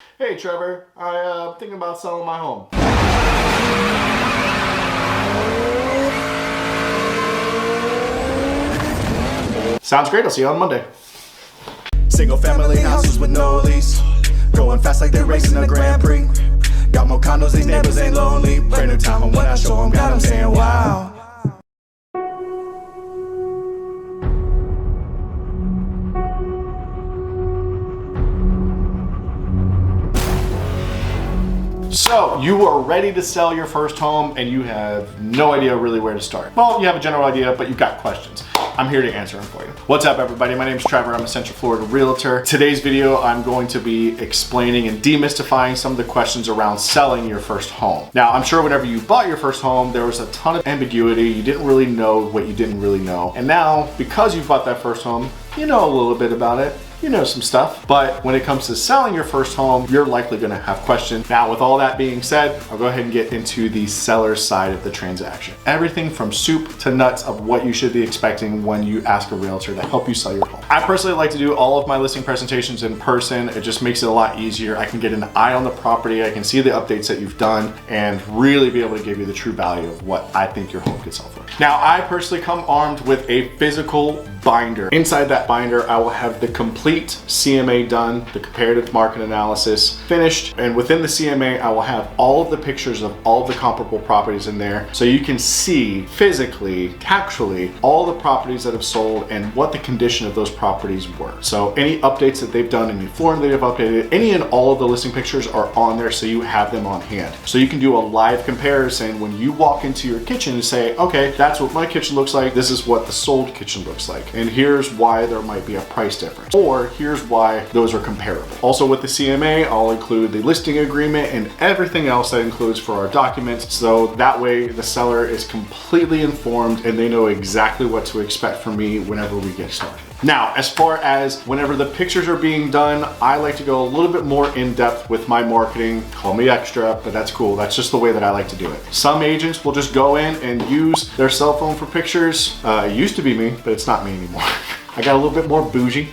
Hey Trevor, I'm thinking about selling my home. Sounds great, I'll see you on Monday. Single family houses with no lease, going fast like they're racing a Grand Prix. Got more condos, these neighbors ain't lonely. Brand new time, and when I show them, got them saying wow. So, you are ready to sell your first home and you have no idea really where to start. Well, you have a general idea, but you've got questions. I'm here to answer them for you. What's up everybody? My name is Trevor. I'm a Central Florida Realtor. Today's video, I'm going to be explaining and demystifying some of the questions around selling your first home. Now, I'm sure whenever you bought your first home, there was a ton of ambiguity. You didn't really know what you didn't really know. And now, because you bought that first home, you know a little bit about it. You know some stuff, but when it comes to selling your first home, you're likely gonna have questions. Now, with all that being said, I'll go ahead and get into the seller's side of the transaction. Everything from soup to nuts of what you should be expecting when you ask a realtor to help you sell your home. I personally like to do all of my listing presentations in person. It just makes it a lot easier. I can get an eye on the property, I can see the updates that you've done, and really be able to give you the true value of what I think your home could sell for. Now, I personally come armed with a physical binder. Inside that binder, I will have the complete CMA done, the comparative market analysis finished, and within the CMA, I will have all of the pictures of all of the comparable properties in there, so you can see physically, actually, all the properties that have sold and what the condition of those properties were. So any updates that they've done, any flooring they've updated, any and all of the listing pictures are on there, so you have them on hand. So you can do a live comparison when you walk into your kitchen and say, okay, that's what my kitchen looks like, this is what the sold kitchen looks like, and here's why there might be a price difference, or here's why those are comparable. Also with the CMA, I'll include the listing agreement and everything else that includes for our documents, so that way the seller is completely informed and they know exactly what to expect from me whenever we get started. Now, as far as whenever the pictures are being done, I like to go a little bit more in depth with my marketing. Call me extra, but that's cool. That's just the way that I like to do it. Some agents will just go in and use their cell phone for pictures. It used to be me, but it's not me anymore. I got a little bit more bougie.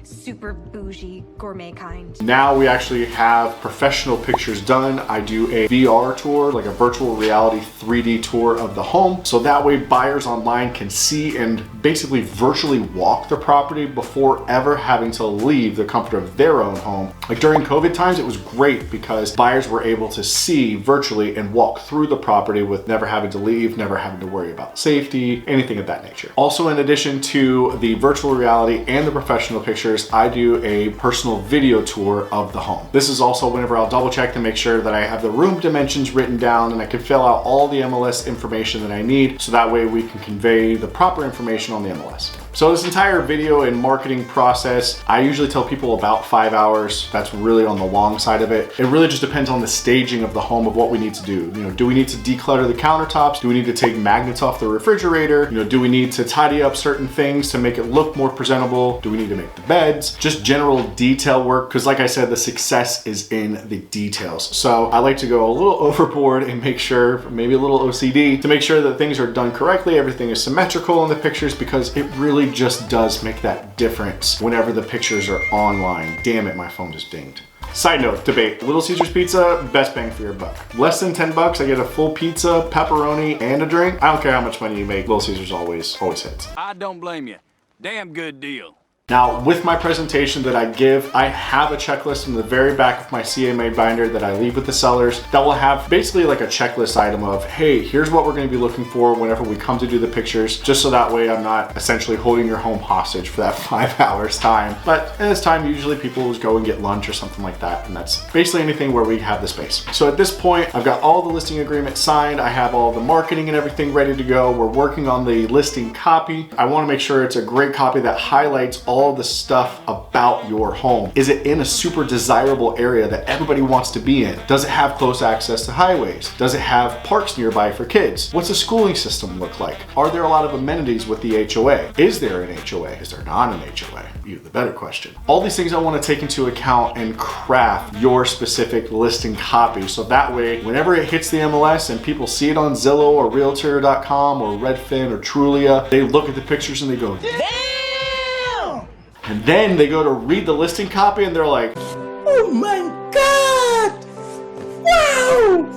Super bougie, gourmet kind. Now we actually have professional pictures done. I do a VR tour, like a virtual reality 3D tour of the home. So that way buyers online can see and basically virtually walk the property before ever having to leave the comfort of their own home. Like during COVID times, it was great because buyers were able to see virtually and walk through the property with never having to leave, never having to worry about safety, anything of that nature. Also, in addition to the virtual reality and the professional pictures, I do a personal video tour of the home. This is also whenever I'll double check to make sure that I have the room dimensions written down and I can fill out all the MLS information that I need, so that way we can convey the proper information on the MLS. So this entire video and marketing process, I usually tell people about 5 hours. That's really on the long side of it. It really just depends on the staging of the home of what we need to do. You know, do we need to declutter the countertops? Do we need to take magnets off the refrigerator? You know, do we need to tidy up certain things to make it look more presentable? Do we need to make the beds? Just general detail work, because like I said, the success is in the details. So I like to go a little overboard and make sure, maybe a little OCD, to make sure that things are done correctly, everything is symmetrical in the pictures, because it really just does make that difference whenever the pictures are online. Damn it, my phone just dinged. Side note, debate. Little Caesars pizza, best bang for your buck. Less than 10 bucks, I get a full pizza, pepperoni, and a drink. I don't care how much money you make, Little Caesars always hits. I don't blame you. Damn good deal. Now, with my presentation that I give, I have a checklist in the very back of my CMA binder that I leave with the sellers that will have basically like a checklist item of, hey, here's what we're going to be looking for whenever we come to do the pictures, just so that way I'm not essentially holding your home hostage for that 5 hours time. But in this time, usually people just go and get lunch or something like that, and that's basically anything where we have the space. So at this point, I've got all the listing agreements signed, I have all the marketing and everything ready to go. We're working on the listing copy. I want to make sure it's a great copy that highlights all the stuff about your home. Is it in a super desirable area that everybody wants to be in? Does it have close access to highways? Does it have parks nearby for kids? What's the schooling system look like? Are there a lot of amenities with the HOA? Is there an HOA? Is there not an HOA? Even the better question. All these things I want to take into account and craft your specific listing copy, so that way whenever it hits the MLS and people see it on Zillow or Realtor.com or Redfin or Trulia, they look at the pictures and they go, damn! And then they go to read the listing copy and they're like, oh my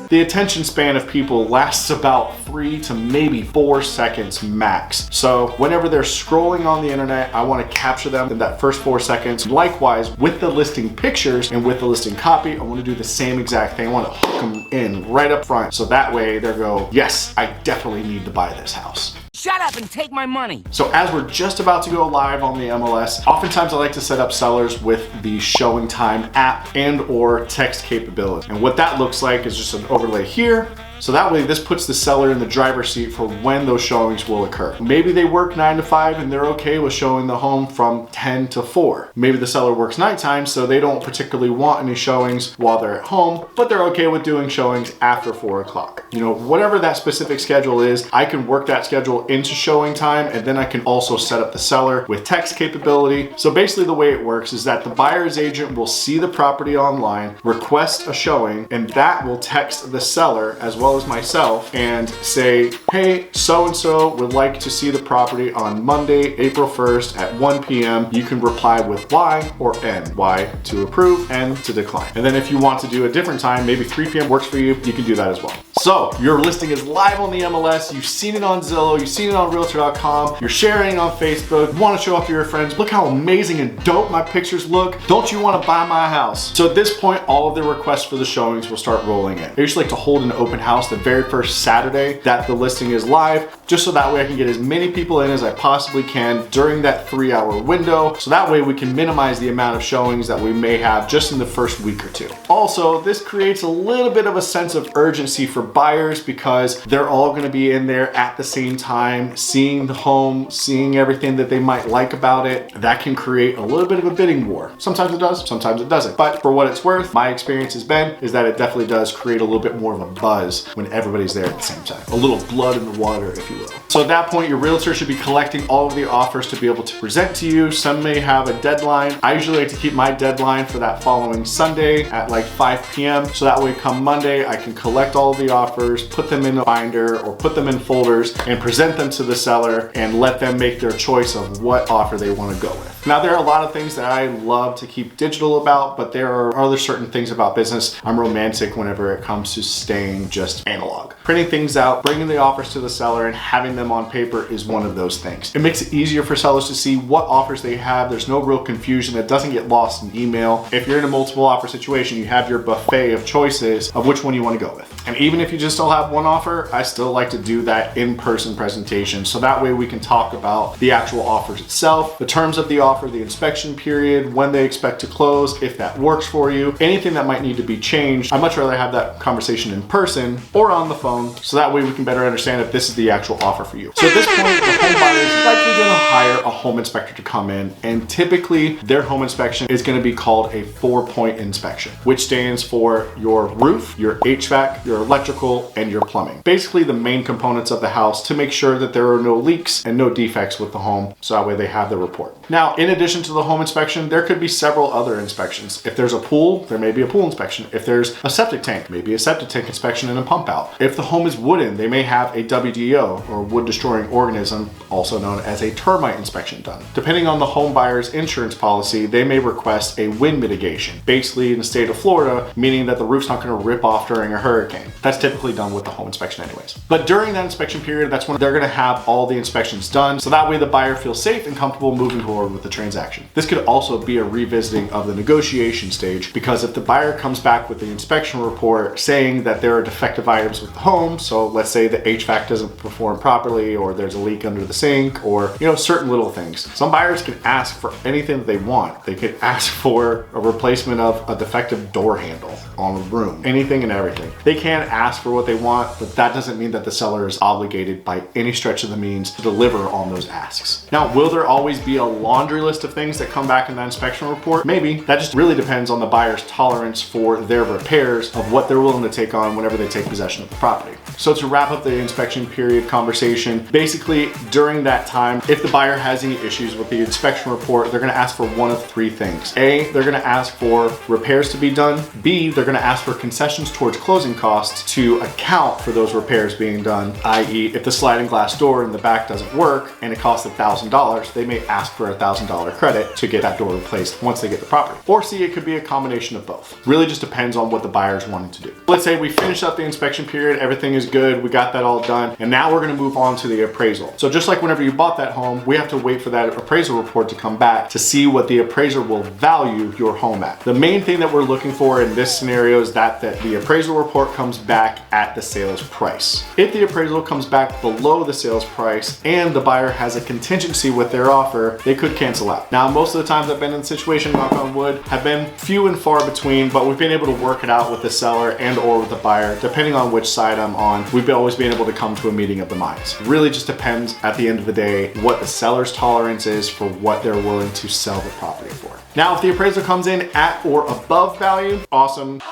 the attention span of people lasts about 3 to maybe 4 seconds max. So whenever they're scrolling on the internet, I want to capture them in that first 4 seconds. Likewise, with the listing pictures and with the listing copy, I want to do the same exact thing. I want to hook them in right up front, so that way they go, yes, I definitely need to buy this house. Shut up and take my money. So as we're just about to go live on the MLS, oftentimes I like to set up sellers with the Showing Time app and or text capability. And what that looks like is just an overlay here. So that way this puts the seller in the driver's seat for when those showings will occur. Maybe they work 9 to 5 and they're okay with showing the home from 10 to 4. Maybe the seller works nighttime, so they don't particularly want any showings while they're at home, but they're okay with doing showings after 4 o'clock. You know, whatever that specific schedule is, I can work that schedule into Showing Time, and then I can also set up the seller with text capability. So basically the way it works is that the buyer's agent will see the property online, request a showing, and that will text the seller as well as myself and say, hey, so-and-so would like to see the property on Monday, April 1st at 1 p.m. You can reply with Y or N. Y to approve, N to decline. And then if you want to do a different time, maybe 3 p.m. works for you, you can do that as well. So your listing is live on the MLS. You've seen it on Zillow. You've seen it on Realtor.com. You're sharing it on Facebook. You want to show off to your friends. Look how amazing and dope my pictures look. Don't you want to buy my house? So at this point, all of the requests for the showings will start rolling in. I usually like to hold an open house the very first Saturday that the listing is live, just so that way I can get as many people in as I possibly can during that 3-hour window. So that way we can minimize the amount of showings that we may have just in the first week or two. Also, this creates a little bit of a sense of urgency for buyers because they're all going to be in there at the same time, seeing the home, seeing everything that they might like about it. That can create a little bit of a bidding war. Sometimes it does, sometimes it doesn't. But for what it's worth, my experience has been is that it definitely does create a little bit more of a buzz when everybody's there at the same time. A little blood in the water, if you will. So at that point, your realtor should be collecting all of the offers to be able to present to you. Some may have a deadline. I usually like to keep my deadline for that following Sunday at like 5 p.m. So that way come Monday, I can collect all of the offers, put them in a binder or put them in folders and present them to the seller and let them make their choice of what offer they want to go with. Now, there are a lot of things that I love to keep digital about, but there are other certain things about business. I'm romantic whenever it comes to staying just analog. Printing things out, bringing the offers to the seller and having them on paper is one of those things. It makes it easier for sellers to see what offers they have. There's no real confusion. It doesn't get lost in email. If you're in a multiple offer situation, you have your buffet of choices of which one you want to go with. And even if you just still have one offer, I still like to do that in-person presentation. So that way we can talk about the actual offers itself, the terms of the offer, the inspection period, when they expect to close, if that works for you, anything that might need to be changed. I'd much rather have that conversation in person or on the phone, so that way we can better understand if this is the actual offer for you. So at this point, the home buyer is likely going to hire a home inspector to come in, and typically their home inspection is going to be called a 4-point inspection, which stands for your roof, your HVAC, your electrical, and your plumbing. Basically the main components of the house to make sure that there are no leaks and no defects with the home, so that way they have the report. Now, in addition to the home inspection, there could be several other inspections. If there's a pool, there may be a pool inspection. If there's a septic tank, maybe a septic tank inspection and a pump out. If the home is wooden, they may have a WDO, or wood destroying organism, also known as a termite inspection done. Depending on the home buyer's insurance policy, they may request a wind mitigation. Basically in the state of Florida, meaning that the roof's not going to rip off during a hurricane. That's typically done with the home inspection anyways. But during that inspection period, that's when they're going to have all the inspections done, so that way the buyer feels safe and comfortable moving forward with the transaction. This could also be a revisiting of the negotiation stage, because if the buyer comes back with the inspection report saying that there are defective items with the home, so let's say the HVAC doesn't perform properly, or there's a leak under the sink, or certain little things. Some buyers can ask for anything that they want. They could ask for a replacement of a defective door handle on a room, anything and everything. They can ask for what they want, but that doesn't mean that the seller is obligated by any stretch of the means to deliver on those asks. Now, will there always be a laundry list of things that come back in that inspection report? Maybe. That just really depends on the buyer's tolerance for their repairs of what they're willing to take on whenever they take possession of the property. So to wrap up the inspection period conversation, basically during that time, if the buyer has any issues with the inspection report, they're going to ask for one of three things. A, they're going to ask for repairs to be done. B, they're they're gonna ask for concessions towards closing costs to account for those repairs being done, i.e. if the sliding glass door in the back doesn't work and it costs $1,000, they may ask for a $1,000 credit to get that door replaced once they get the property. Or see, it could be a combination of both. Really just depends on what the buyer's wanting to do. Let's say we finish up the inspection period, everything is good, we got that all done, and now we're gonna move on to the appraisal. So just like whenever you bought that home, we have to wait for that appraisal report to come back to see what the appraiser will value your home at. The main thing that we're looking for in this scenario is that the appraisal report comes back at the sales price. If the appraisal comes back below the sales price and the buyer has a contingency with their offer, they could cancel out. Now, most of the times I've been in the situation, knock on wood, have been few and far between, but we've been able to work it out with the seller and or with the buyer, depending on which side I'm on. We've always been able to come to a meeting of the minds. It really just depends at the end of the day what the seller's tolerance is for what they're willing to sell the property for. Now, if the appraisal comes in at or above value, awesome.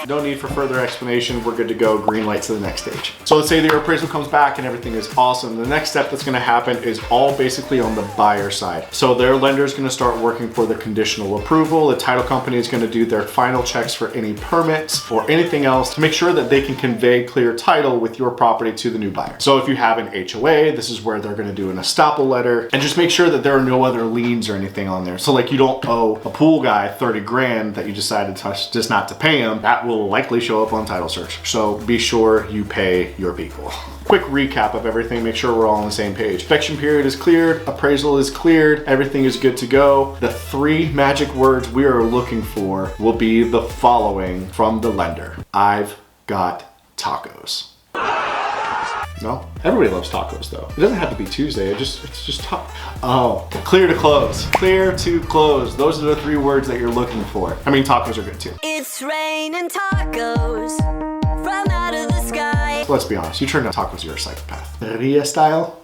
No need for further explanation. We're good to go. Green light to the next stage. So let's say the appraisal comes back and everything is awesome. The next step that's going to happen is all basically on the buyer side. So their lender is going to start working for the conditional approval. The title company is going to do their final checks for any permits or anything else to make sure that they can convey clear title with your property to the new buyer. So if you have an HOA, this is where they're going to do an estoppel letter and just make sure that there are no other liens or anything on there. So like you don't owe a pool guy 30 grand that you decided just not to pay him. That will likely show up on title search. So be sure you pay your people. Quick recap of everything, make sure we're all on the same page. Inspection period is cleared, appraisal is cleared, everything is good to go. The 3 magic words we are looking for will be the following from the lender. I've got tacos. No? Everybody loves tacos though. It doesn't have to be Tuesday, it's just oh, clear to close. Clear to close. Those are the 3 words that you're looking for. I mean, tacos are good too. It's raining tacos from out of the sky. Let's be honest, you turn down tacos, you're a psychopath. Ria style?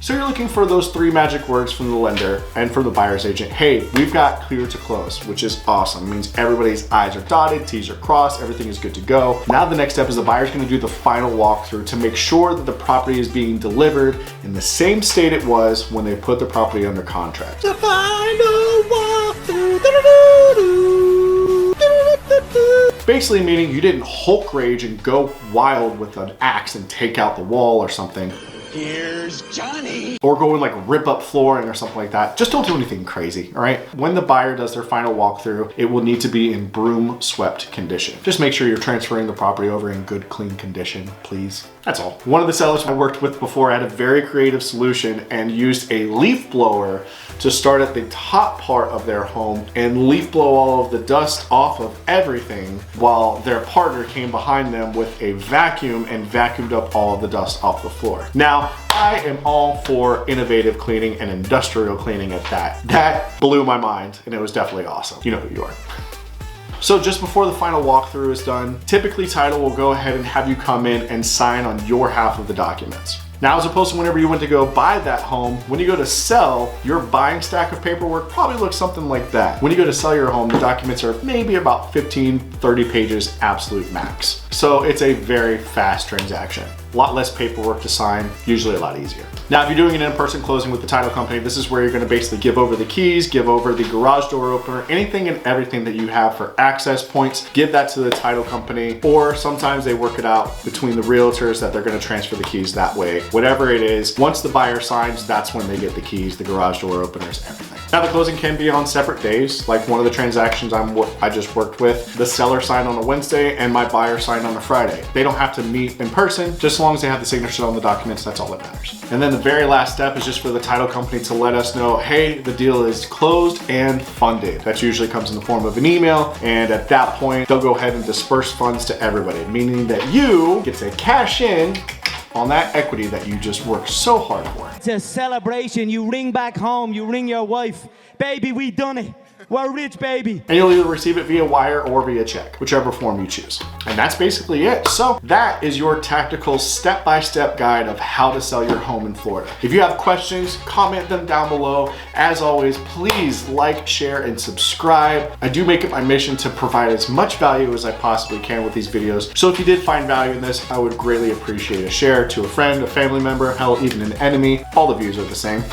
So you're looking for those 3 magic words from the lender and from the buyer's agent. Hey, we've got clear to close, which is awesome. It means everybody's I's are dotted, T's are crossed, everything is good to go. Now the next step is the buyer's gonna do the final walkthrough to make sure that the property is being delivered in the same state it was when they put the property under contract. The final walkthrough. Basically meaning you didn't Hulk rage and go wild with an axe and take out the wall or something. Here's Johnny. Or go and like rip up flooring or something like that. Just don't do anything crazy, all right? When the buyer does their final walkthrough, it will need to be in broom swept condition. Just make sure you're transferring the property over in good, clean condition, please. That's all. One of the sellers I worked with before had a very creative solution and used a leaf blower to start at the top part of their home and leaf blow all of the dust off of everything while their partner came behind them with a vacuum and vacuumed up all of the dust off the floor. Now, I am all for innovative cleaning and industrial cleaning at that. That blew my mind and it was definitely awesome. You know who you are. So just before the final walkthrough is done, typically title will go ahead and have you come in and sign on your half of the documents. Now, as opposed to whenever you went to go buy that home, when you go to sell, your buying stack of paperwork probably looks something like that. When you go to sell your home, the documents are maybe about 15, 30 pages, absolute max. So it's a very fast transaction. A lot less paperwork to sign, usually a lot easier. Now, if you're doing an in-person closing with the title company, this is where you're gonna basically give over the keys, give over the garage door opener, anything and everything that you have for access points, give that to the title company, or sometimes they work it out between the realtors that they're gonna transfer the keys that way. Whatever it is, once the buyer signs, that's when they get the keys, the garage door openers, everything. Now, the closing can be on separate days. Like one of the transactions I just worked with, the seller signed on a Wednesday and my buyer signed on a Friday. They don't have to meet in person, just as long as they have the signature on the documents, that's all that matters. And then the very last step is just for the title company to let us know, hey, the deal is closed and funded. That usually comes in the form of an email, and at that point, they'll go ahead and disperse funds to everybody, meaning that you get to cash in on that equity that you just worked so hard for. It's a celebration. You ring back home, you ring your wife. Baby, we done it. We're rich, baby. And you'll either receive it via wire or via check, whichever form you choose. And that's basically it. So that is your tactical step-by-step guide of how to sell your home in Florida. If you have questions, comment them down below. As always, please like, share, and subscribe. I do make it my mission to provide as much value as I possibly can with these videos. So if you did find value in this, I would greatly appreciate a share to a friend, a family member, hell, even an enemy. All the views are the same.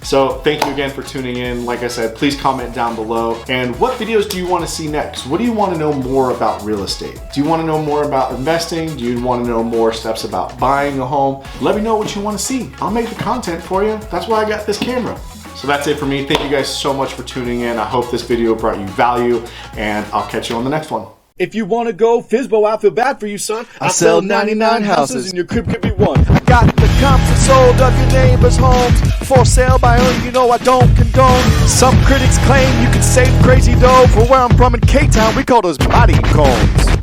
So thank you again for tuning in. Like I said, please comment down below. And what videos do you want to see next? What do you want to know more about real estate? Do you want to know more about investing? Do you want to know more steps about buying a home? Let me know what you want to see. I'll make the content for you. That's why I got this camera. So that's it for me. Thank you guys so much for tuning in. I hope this video brought you value, and I'll catch you on the next one. If you want to go Fizbo, I feel bad for you, son. I sell 99 houses and your crib could be one. I got the comps and sold of your neighbor's homes for sale by who you know I don't condone. Some critics claim you can save crazy dough. For where I'm from in K-Town, we call those body combs.